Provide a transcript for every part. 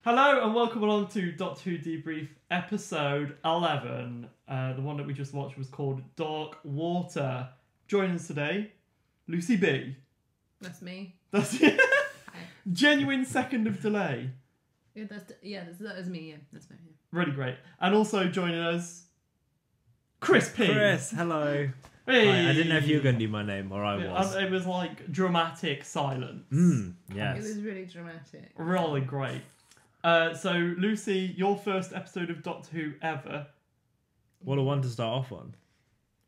Hello and welcome along to Doctor Who Debrief episode 11. The one that we just watched was called Dark Water. Joining us today, Lucy B. That's me. That's it. Genuine second of delay. Yeah, that was me. Yeah, that's me. Yeah. Really great. And also joining us, Chris P. Chris, hello. Hey. Hi, I didn't know if you were going to do my name or I was. It was like dramatic silence. Yes. It was really dramatic. Really great. So, Lucy, your first episode of Doctor Who ever. What a one to start off on,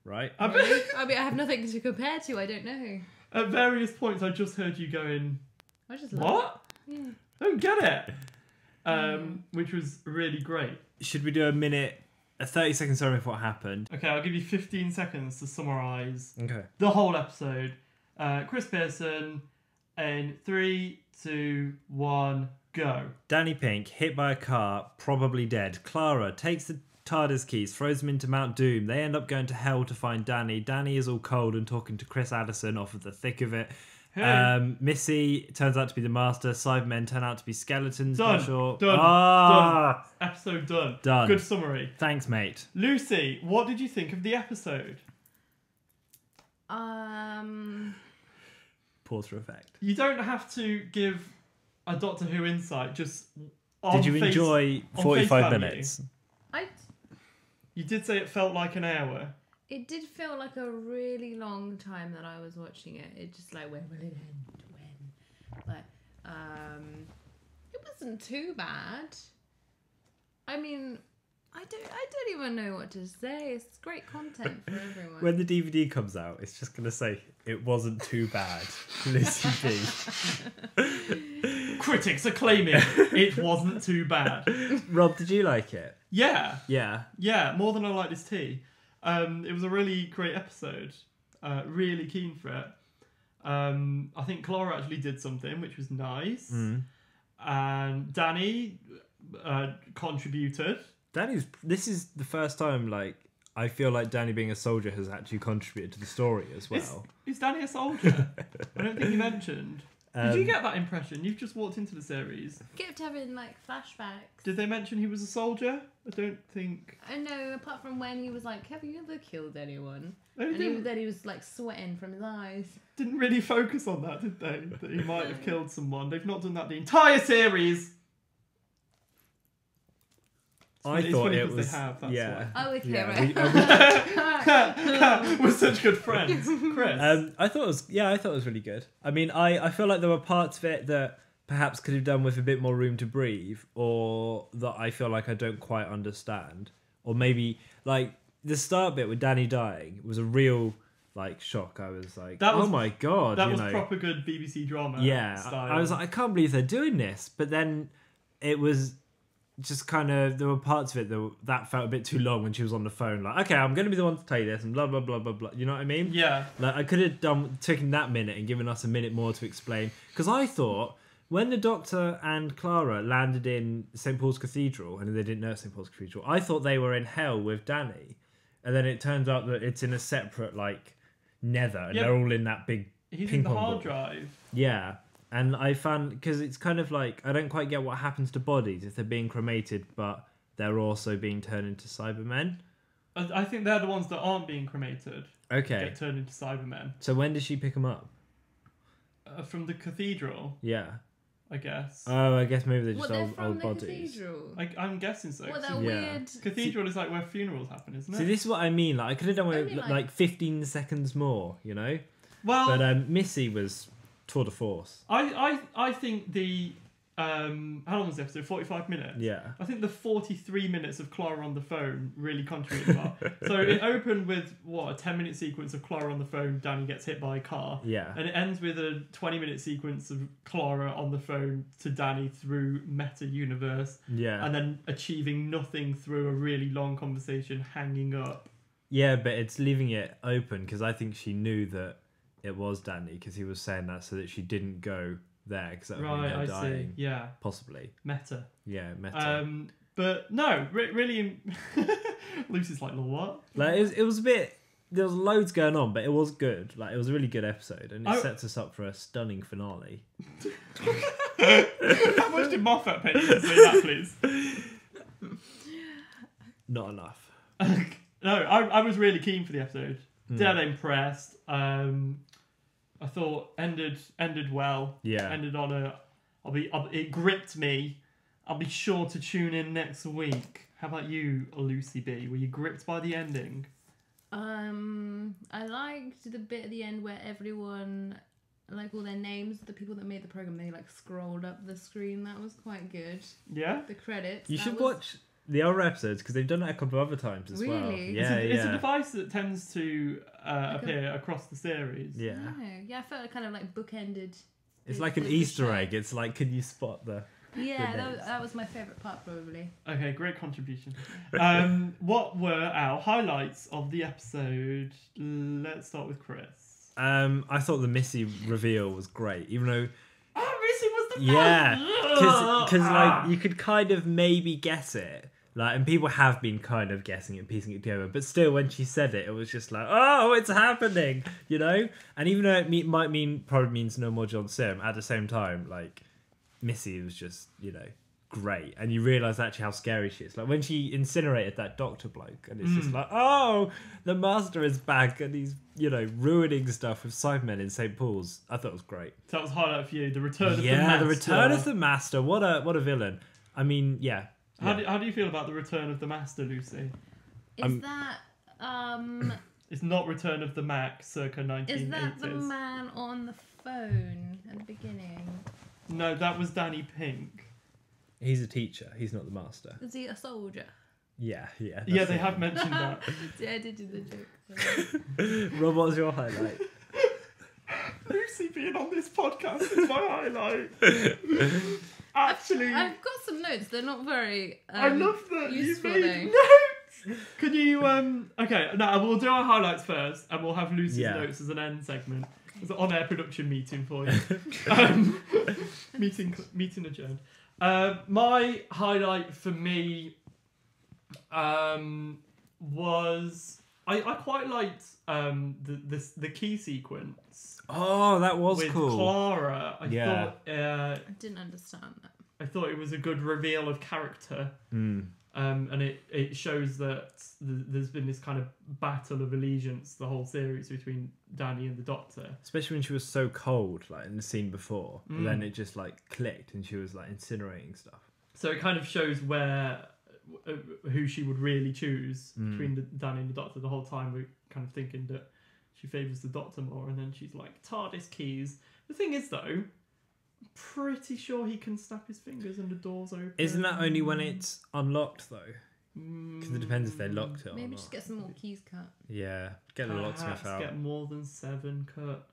right? Really? I mean, I have nothing to compare to. I don't know. At various points, I just heard you going, I just love what? it. Yeah. Don't get it. Which was really great. Should we do a 30-second summary of what happened? Okay, I'll give you 15 seconds to summarise Okay. the whole episode. Chris Pearson, in 3, 2, 1, go. Danny Pink, hit by a car, probably dead. Clara takes the TARDIS keys, throws them into Mount Doom. They end up going to hell to find Danny. Danny is all cold and talking to Chris Addison off of the thick of it. Hey. Missy turns out to be the master. Cybermen turn out to be skeletons. Done. Not sure. Done. Episode done. Done. Good summary. Thanks, mate. Lucy, what did you think of the episode? Pause for effect. You don't have to give a Doctor Who insight, just Did you enjoy 45 minutes? You did say it felt like an hour. It did feel like a really long time that I was watching it. It just like, when will it end? When? But it wasn't too bad. I mean, I don't even know what to say. It's great content for everyone. When the DVD comes out, it's just going to say, it wasn't too bad. Lucy B. Critics are claiming it wasn't too bad. Rob, did you like it? Yeah. Yeah. Yeah, more than I like this tea. It was a really great episode. Really keen for it. I think Clara actually did something, which was nice. And Danny contributed. This is the first time, like, I feel like Danny being a soldier has actually contributed to the story as well. Is Danny a soldier? I don't think you mentioned. Did you get that impression? You've just walked into the series. Kept having like flashbacks. Did they mention he was a soldier? I don't think. I know, apart from when he was like, "Have you ever killed anyone?" They Then he was like sweating from his eyes. didn't really focus on that, did they? That he might have killed someone. They've not done that the entire series. I thought it was. They have, that's yeah. Oh, okay, Yeah, right. We're such good friends, Chris. I thought it was really good. I mean, I feel like there were parts of it that perhaps could have done with a bit more room to breathe, or that I feel like I don't quite understand, or maybe like the start bit with Danny dying was a real like shock. I was like, oh my god, that was proper good BBC drama. Yeah, style. I was like, I can't believe they're doing this, but then it was just kind of, there were parts of it that felt a bit too long when she was on the phone. Like, okay, I'm going to be the one to tell you this, and blah, blah, blah, blah, blah. You know what I mean? Yeah. Like, I could have taken that minute and given us a minute more to explain. Because I thought, when the Doctor and Clara landed in St. Paul's Cathedral, and they didn't know St. Paul's Cathedral, I thought they were in hell with Danny. And then it turns out that it's in a separate, like, nether, and they're all in that big He's ping in the pong hard ball. drive. Yeah. And I found, because it's kind of like, I don't quite get what happens to bodies if they're being cremated, but they're also being turned into Cybermen. I think they're the ones that aren't being cremated. Okay. Get turned into Cybermen. So when does she pick them up? From the cathedral, Yeah. I guess. Oh, I guess maybe they're just They're from old the bodies. cathedral. I'm guessing so. What, that Yeah. weird... Cathedral is like where funerals happen, isn't it? See, this is what I mean. Like, I could have done with Only like 15 seconds more, you know? Well, But Missy was tour de force. I think the how long was the episode? 45 minutes. Yeah. I think the 43 minutes of Clara on the phone really contributed to that. So it opened with a 10-minute sequence of Clara on the phone. Danny gets hit by a car. Yeah. And it ends with a 20-minute sequence of Clara on the phone to Danny through meta universe. Yeah. And then achieving nothing through a really long conversation, hanging up. Yeah, but it's leaving it open because I think she knew that it was Danny because he was saying that so that she didn't go there because that would mean her dying. See. Yeah. Possibly. Meta. Yeah, meta. But no, really. Lucy's like, what? Like it was a bit. there was loads going on, but it was good. Like, it was a really good episode, and it I- sets us up for a stunning finale. How much did Moffat pay you to say that, please? Not enough. No, I was really keen for the episode. Dead impressed. I thought ended well. Yeah. Ended on a. It gripped me. I'll be sure to tune in next week. How about you, Lucy B? Were you gripped by the ending? I liked the bit at the end where everyone, like all their names, the people that made the program, they like scrolled up the screen. That was quite good. Yeah. The credits. You that should was... watch the other episodes because they've done it a couple of other times as well. Really? Yeah, It's a device that tends to Like appear across the series. Yeah. Oh, yeah, I felt it kind of like bookended. It's the- like an the Easter show. egg. It's like, can you spot the... Yeah, names. that was my favourite part probably. Okay, great contribution. What were our highlights of the episode? Let's start with Chris. I thought the Missy reveal was great, even though... Oh, Missy was the Yeah, best! because like, you could kind of maybe guess it. Like, and people have been kind of guessing it, piecing it together. But still, when she said it, it was just like, oh, it's happening, you know? And even though it probably means no more John Sim, at the same time, like, Missy was just, you know, great. And you realise actually how scary she is. Like, when she incinerated that doctor bloke, and it's just like, oh, the master is back, and he's, you know, ruining stuff with Cybermen in St. Paul's. I thought it was great. So that was a highlight for you. The return of the Yeah, master. the return of the master. What a villain. I mean, yeah. How do you feel about the return of the master, Lucy? Is that It's not Return of the Mac circa 1980s. is that the man on the phone at the beginning? No, that was Danny Pink. He's a teacher. He's not the master. Is he a soldier? Yeah. Yeah, that's they it. have mentioned that. Yeah, I did do the joke. Rob, what was your highlight? Lucy being on this podcast is my highlight. Actually, I've got some notes. They're not very. I love that you useful, made though. notes. Can you Okay, no, we'll do our highlights first, and we'll have Lucy's Yeah. notes as an end segment. It's an on-air production meeting for you. Meeting adjourned. My highlight for me was I quite liked the key sequence Oh, that was with cool. Clara. Yeah. I didn't understand that. I thought it was a good reveal of character. Mm. And it shows that there's been this kind of battle of allegiance the whole series between Danny and the Doctor. Especially when she was so cold, like in the scene before. And then it just like clicked and she was like incinerating stuff. So it kind of shows who she would really choose between Danny and the Doctor. The whole time we're kind of thinking that she favours the Doctor more, and then she's like, TARDIS keys. The thing is though, I'm pretty sure he can snap his fingers and the door's open. Isn't that only when it's unlocked though? Because it depends if they locked it or Maybe not. just get some more keys cut. Yeah, get the locksmith out. Get more than 7 cut.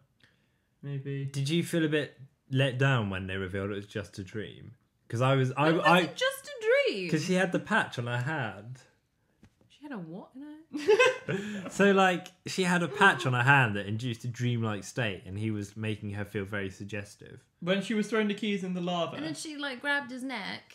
Maybe. Did you feel a bit let down when they revealed it was just a dream? Because Was it just a dream? because she had the patch on her hand. She had a what in her? So, like, she had a patch on her hand that induced a dreamlike state, and he was making her feel very suggestive. When she was throwing the keys in the lava. And then she like grabbed his neck.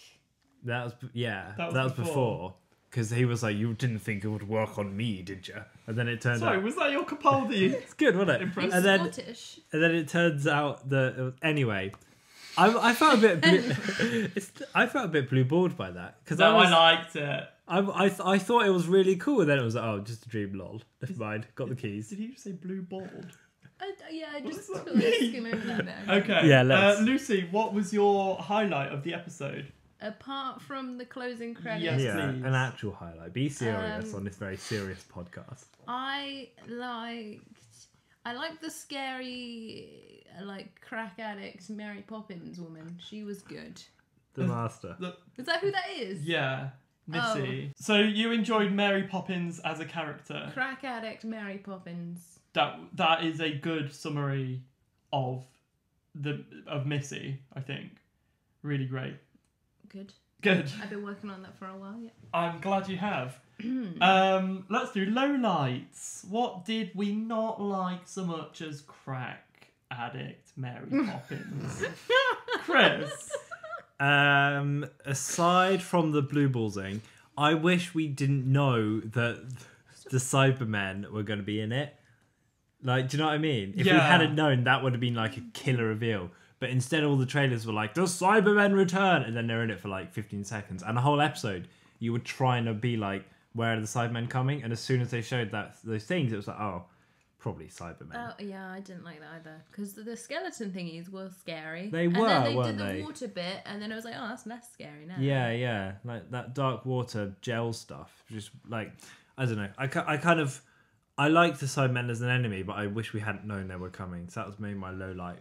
That was, That that was was before. Because he was like, you didn't think it would work on me, did you? And then it turned Sorry, out... was that your Capaldi? It's good, wasn't it? Impressive. He's And then, Scottish. and then it turns out that... Anyway, I felt a bit... I felt a bit blue-balled by that. Because No, I liked it. I thought it was really cool, and then it was like, oh, just a dream, lol. Never mind, got the keys. Did he just say blue bald? I What just does that feel like mean? skim over that now. Okay. Yeah, let's- Lucy, what was your highlight of the episode? Apart from the closing credits, Yes, Yeah, please. an actual highlight. Be serious Um, on this very serious podcast. I liked the scary like crack addict Mary Poppins woman. She was good. The master. Is that who that is? Yeah, Missy. Oh. So you enjoyed Mary Poppins as a character. Crack addict Mary Poppins. That is a good summary of Missy, I think. Really great. Good. Good. I've been working on that for a while, yeah. I'm glad you have. Let's do lowlights. What did we not like so much as crack addict Mary Poppins? Chris. Aside from the blue ballsing, I wish we didn't know that the Cybermen were going to be in it. Like, do you know what I mean? If we Yeah. hadn't known, that would have been like a killer reveal. But instead, all the trailers were like, "The Cybermen return," and then they're in it for like 15 seconds. And the whole episode, you were trying to be like, "Where are the Cybermen coming?" And as soon as they showed those things, it was like, "Oh, probably Cybermen." Oh yeah, I didn't like that either because the skeleton thingies were scary. They and were, then they weren't did they? the water bit, and then I was like, oh, that's less scary now. Yeah, like that dark water gel stuff. Just like, I don't know. I like the Cybermen as an enemy, but I wish we hadn't known they were coming. So that was maybe my low light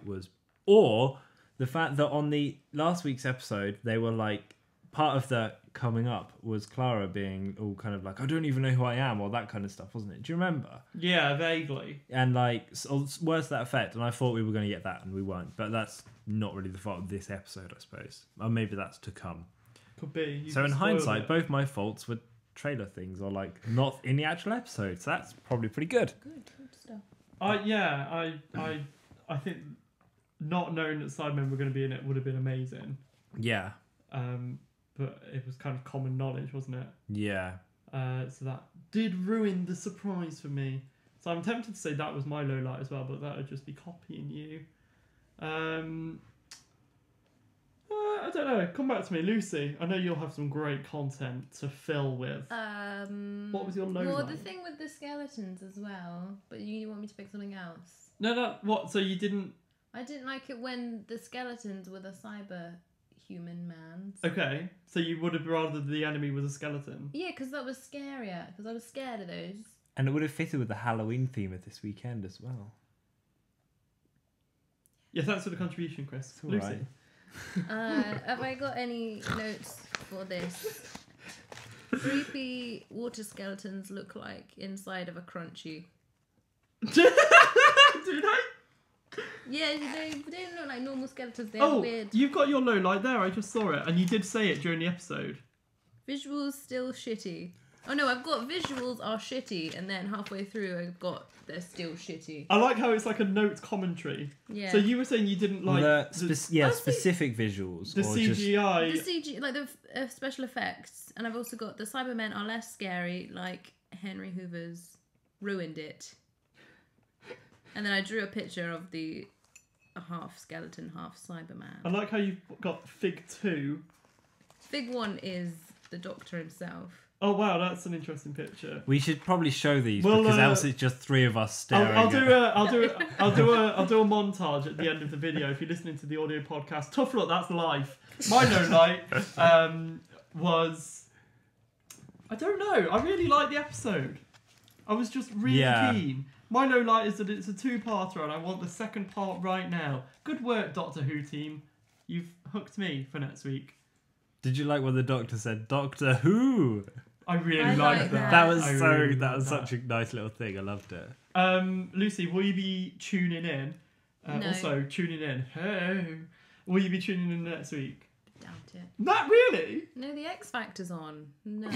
or the fact that on the last week's episode, they were like, part of the coming up was Clara being all kind of like, I don't even know who I am, or that kind of stuff, wasn't it? Do you remember? Yeah, vaguely. And like, words to that effect. And I thought we were going to get that, and we weren't. But that's not really the fault of this episode, I suppose. Or maybe that's to come. Could be. You So in just spoiled hindsight, it. both my faults were trailer things, or like not in the actual episode. So that's probably pretty good. Good stuff. I think not knowing that Cybermen were going to be in it would have been amazing. Yeah. But it was kind of common knowledge, wasn't it? Yeah. So that did ruin the surprise for me. So I'm tempted to say that was my low light as well, but that would just be copying you. I don't know. Come back to me, Lucy. I know you'll have some great content to fill with. What was your low Well, light? the thing with the skeletons as well, but you want me to pick something else. No. What? So you didn't? I didn't like it when the skeletons were the cyber human mans. Okay. So you would have rather the enemy was a skeleton. Yeah, because that was scarier. Because I was scared of those. And it would have fitted with the Halloween theme of this weekend as well. Yeah, thanks for the contribution, Chris. It's all Lucy. right. Have I got any notes for this? Creepy water skeletons look like inside of a crunchy. Do they? Yeah, they didn't look like normal skeletons. They're Oh, weird. you've got your low light there. I just saw it, and you did say it during the episode. Visuals still shitty. Oh no, I've got visuals are shitty, and then halfway through I've got they're still shitty. I like how it's like a notes commentary. Yeah. So you were saying you didn't like specific visuals. the or just... CGI. The CG, like the special effects, and I've also got the Cybermen are less scary. Like Henry Hoover's ruined it. And then I drew a picture of the half skeleton, half Cyberman. I like how you've got Fig 2. Fig 1 is the Doctor himself. Oh wow, that's an interesting picture. We should probably show these Well, because else it's just three of us staring. I'll do a montage at the end of the video. If you're listening to the audio podcast, tough luck, that's live. My low light was, I don't know. I really liked the episode. I was just really keen. My low light is that it's a two-parter, and I want the second part right now. Good work, Doctor Who team. You've hooked me for next week. Did you like what the Doctor said? Doctor Who. I really I liked like that. That was I so. really That liked was such a nice little thing. I loved it. Lucy, will you be tuning in? No. Also, tuning in. Hey, will you be tuning in next week? Doubt it. Not really. No, the X Factor's on. No.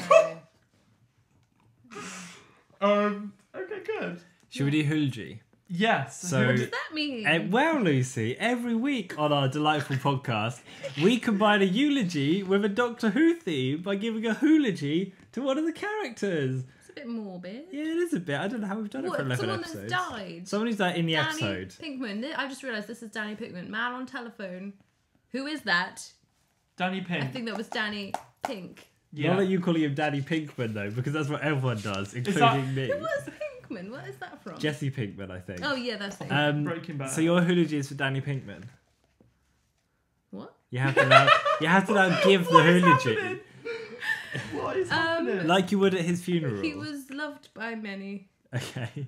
Okay, good. Should we do Hulgi? Yes. So- What does that mean? Well, Lucy, every week on our delightful podcast, we combine a eulogy with a Doctor Who theme by giving a eulogy to one of the characters. It's a bit morbid. Yeah, it is a bit. I don't know how we've done it for 11 someone episodes. that's died. Someone who's died in the Danny episode. Pinkman. I just realised this is Danny Pinkman. Man on telephone. Who is that? Danny Pink. I think that was Danny Pink. Not that you calling him Danny Pinkman, though, because that's what everyone does, including me. Who was Pinkman? What is that from? Jesse Pinkman, I think. Oh yeah, that's it. Breaking Bad. So your eulogy is for Danny Pinkman. What? You have to now give the eulogy. What is happening? Like you would at his funeral. He was loved by many. Okay.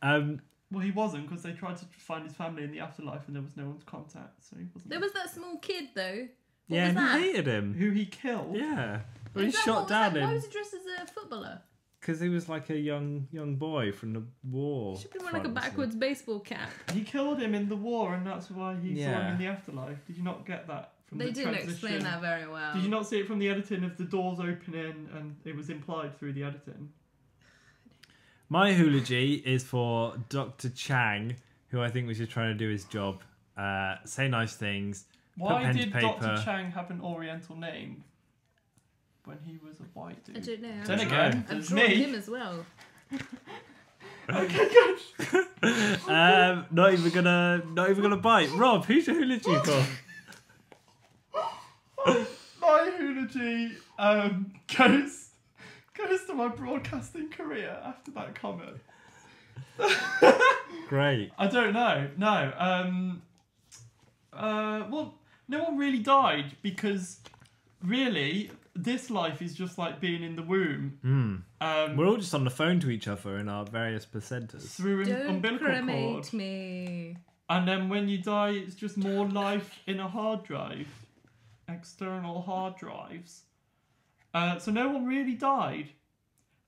Well, he wasn't, because they tried to find his family in the afterlife and there was no one to contact, so he wasn't. There was that small kid though. What yeah, was that? he hated him. Who he killed. Yeah. Well, he Is that shot what was down that? Why him. was he dressed as a footballer? Because he was like a young boy from the war. Should be wearing like a front, wasn't he? backwards baseball cap. He killed him in the war, and that's why he saw Yeah. him in the afterlife. Did you not get that from They the didn't transition? explain that very well. Did you not see it from the editing of the doors opening, and it was implied through the editing? My eulogy is for Dr. Chang, who I think was just trying to do his job, say nice things, put Why pen to did paper. Dr. Chang have an Oriental name when he was a white dude? I don't know. Then I've again, drawn it's him me. as well. Okay, good. Not even gonna bite. Rob, who's your eulogy for? My eulogy goes to my broadcasting career after that comment. Great. I don't know. No. Well, no one really died because really this life is just like being in the womb. We're all just on the phone to each other in our various placentas. Through an umbilical cremate cord. me. And then when you die, it's just more life in a hard drive. External hard drives. So no one really died.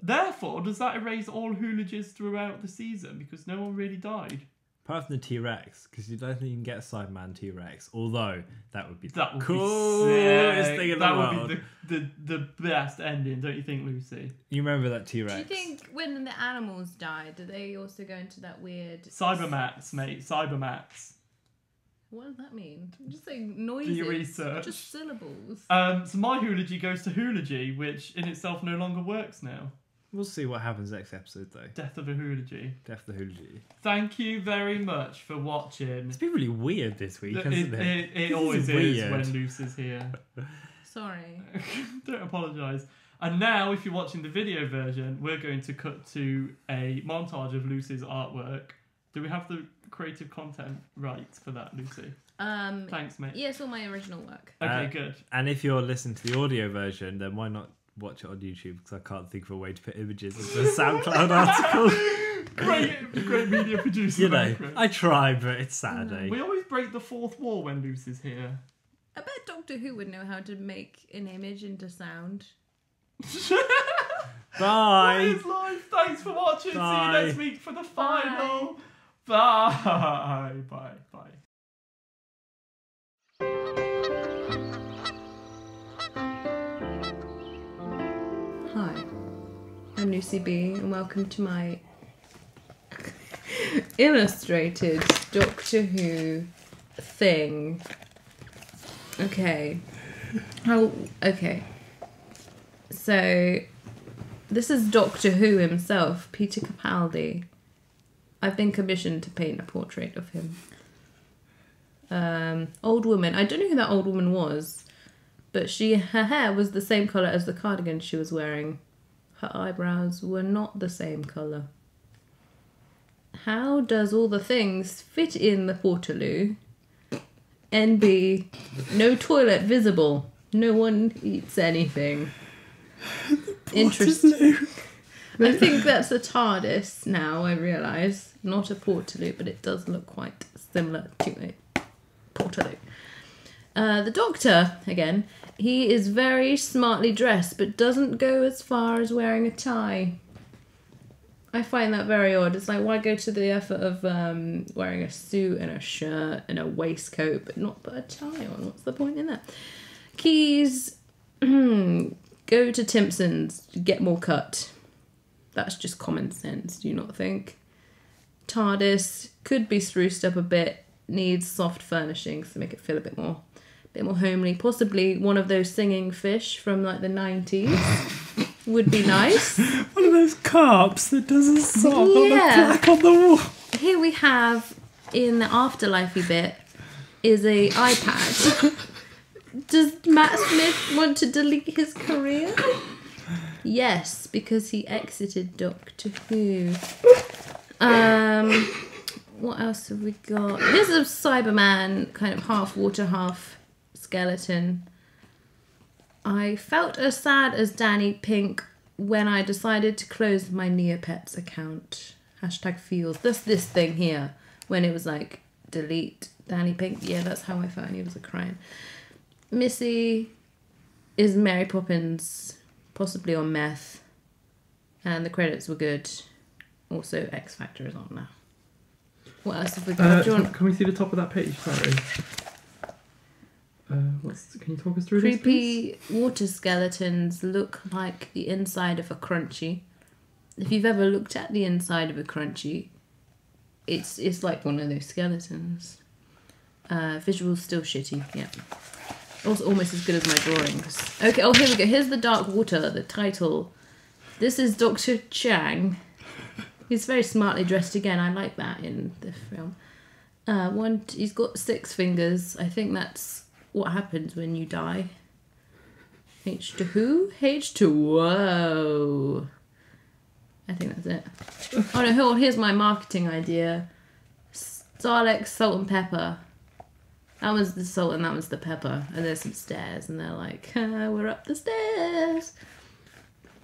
Therefore, does that erase all eulogies throughout the season? Because no one really died. Apart from the T-Rex, because you don't think you can get a Cyberman T-Rex. Although, that would be the That would coolest be thing in the that world. would be the best ending, don't you think, Lucy? You remember that Do T-Rex? you think when the animals died, do they also go into that weird... Cybermats, mate. Cybermats. What does that mean? I'm just saying noises. Do your research. Just syllables. So my eulogy goes to eulogy, which in itself no longer works now. We'll see what happens next episode, though. Death of a eulogy. Death of the eulogy. Thank you very much for watching. It's been really weird this week, hasn't it? It always is weird. when Lucy's here. Sorry. Don't apologise. And now, if you're watching the video version, we're going to cut to a montage of Lucy's artwork. Do we have the creative content rights for that, Lucy? Thanks, mate. Yeah, it's all my original work. Okay, good. And if you're listening to the audio version, then why not watch it on YouTube? Because I can't think of a way to put images into a SoundCloud article. Great media producer. You know, I try, but it's Saturday. We always break the fourth wall when Lucy's here. I bet Doctor Who would know how to make an image into sound. Bye. That is life. Thanks for watching. Bye. See you next week for the final. Bye. Bye. Bye. Hi, I'm Lucy B, and welcome to my illustrated Doctor Who thing. Okay. Okay. So, this is Doctor Who himself, Peter Capaldi. I've been commissioned to paint a portrait of him. Old woman. I don't know who that old woman was, but her hair was the same colour as the cardigan she was wearing. Her eyebrows were not the same colour. How does all the things fit in the portaloo? NB, no toilet visible. No one eats anything. Interesting. I think that's a TARDIS now, I realise. Not a portaloo, but it does look quite similar to a portaloo. The Doctor, again, he is very smartly dressed, but doesn't go as far as wearing a tie. I find that very odd. It's like, why go to the effort of wearing a suit and a shirt and a waistcoat, but not put a tie on? What's the point in that? Keys, go to Timpson's, get more cut. That's just common sense, do you not think? TARDIS could be spruced up a bit, needs soft furnishings to make it feel a bit more homely. Possibly one of those singing fish from like the 90s would be nice. One of those carps that does a song on the plaque on the wall. Here we have, in the afterlifey bit, is a iPad. Does Matt Smith want to delete his career? Yes, because he exited Doctor Who. What else have we got? Here's a Cyberman, kind of half water, half skeleton. I felt as sad as Danny Pink when I decided to close my Neopets account. #feels. That's this thing here. When it was like, delete Danny Pink. Yeah, that's how I felt. And he was crying. Missy is Mary Poppins, possibly on meth. And the credits were good. Also, X Factor is on now. What else have we got? Can we see the top of that page? Sorry. Can you talk us through this, Creepy water skeletons look like the inside of a crunchy. If you've ever looked at the inside of a crunchy, it's like one of those skeletons. Visuals still shitty, yeah. Also almost as good as my drawings. Okay, here we go. Here's the Dark Water, the title. This is Dr. Chang. He's very smartly dressed again. I like that in the film. He's got 6 fingers. I think that's what happens when you die. H2 H2O. I think that's it. Oh no, here's my marketing idea. Daleks, salt and pepper. That was the salt and that was the pepper. And there's some stairs and they're like, we're up the stairs.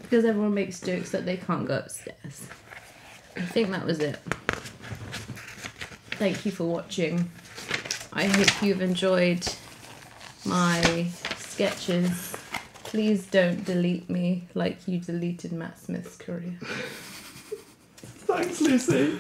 Because everyone makes jokes that they can't go upstairs. I think that was it. Thank you for watching. I hope you've enjoyed my sketches. Please don't delete me like you deleted Matt Smith's career. Thanks, Lucy.